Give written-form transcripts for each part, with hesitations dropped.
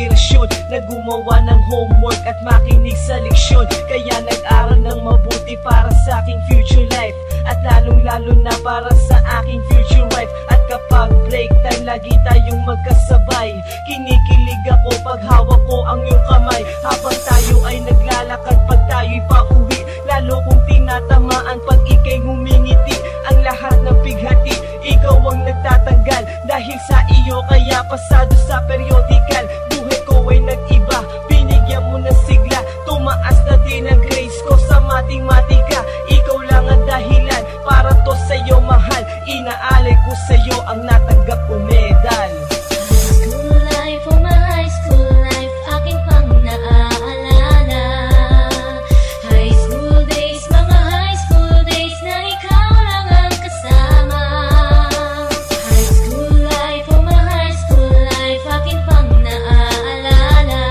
inspirasyon na gumawa ng homework at makinig sa leksyon. Kaya nag-aral ng mabuti para sa aking future life, at lalong-lalo na para sa aking future wife. At kapag break time, lagi tayong magkasabay. Kinikilig ako pag hawak ko ang iyong kamay, habang tayo ay naglalakad pag tayo'y pauwi. Lalo kong tinatamaan pag ika'y ngumingiti. Ang lahat ng pighati, ikaw ang nagtatanggal. Dahil sa iyo kaya pasado sa periodical. Buhay ko ay nag-iba, binigyan mo ng sigla. Tumaas na din ang grades ko sa matematika. Ikaw lang ang dahilan para to sa'yo mahal. Inaalay ko sa'yo ang natanggap kong medal. School life, oh my high school life, aking pang naaalala. High school days, mga high school days na ikaw lang ang kasama. High school life, oh my high school life, aking pang naaalala.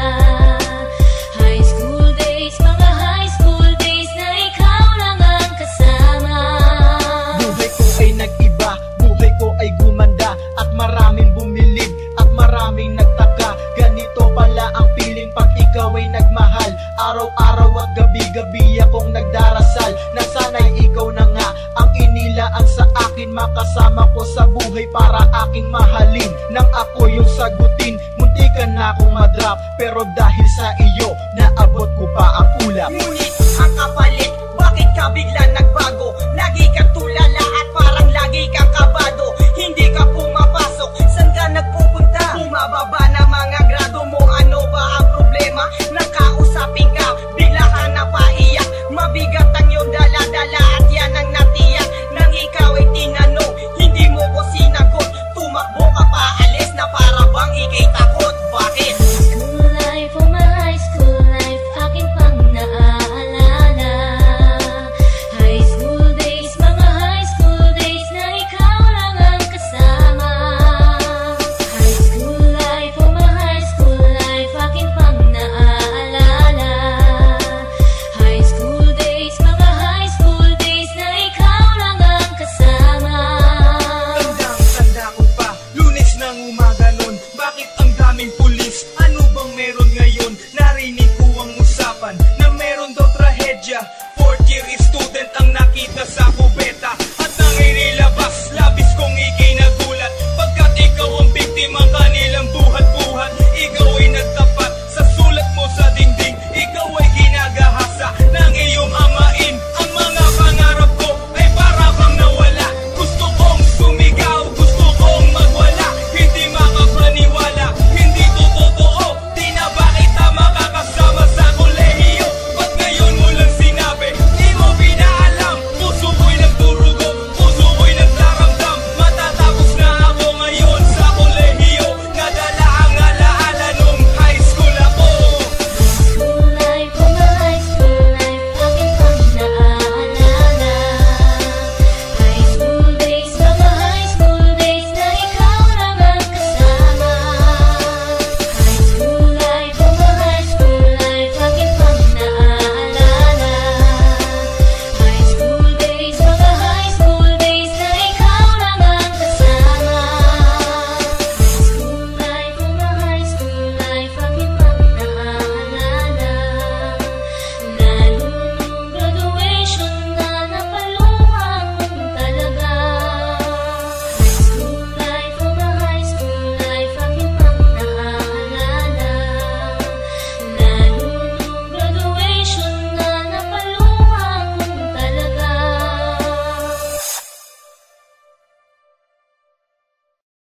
High school days, mga high school days na ikaw lang ang kasama. Buhay ko ay nag-iba, buhay ko ay gumanda, at maraming bumilib at maraming nagtaka. Ganito pala ang feeling pag ikaw ay nagmahal. Araw-araw at gabi-gabi akong nagdarasal na sana'y ikaw na nga ang inilaan sa akin. Makasama ko sa buhay para aking mahalin. Nang ako yung sagutin, muntikan na akong madrop, pero dahil sa iyo, naabot ko pa ang ulap. Ngunit ang kapalit, bakit ka bigla nagbago? Lagi kang tulala at parang lagi kang kabado. Hindi ka pumapasok, saan ka nagpupunta? Bumababa na mga grado mo, ano ba ang problema? Nakausapin ka, bigla ka napaiyak. Mabigat ang iyong dala-dala at yan ang natiyak. Nang ikaw ay tinanong, hindi mo ko sinagot. Tumakbo ka pa, alis na para bang ikay takot. Bakit? School life, oh my high school life, aking pang naaalala. High school days, mga high school days na ikaw lang ang kasama. High school life, oh my high school life, aking pang naaalala. High school days, mga high school days na ikaw lang ang kasama. Tandang-tanda ko pa, Lunes ng umaga nun. Bakit ang daming pulis? Ano bang meron ngayon? Narinig ko ang usapan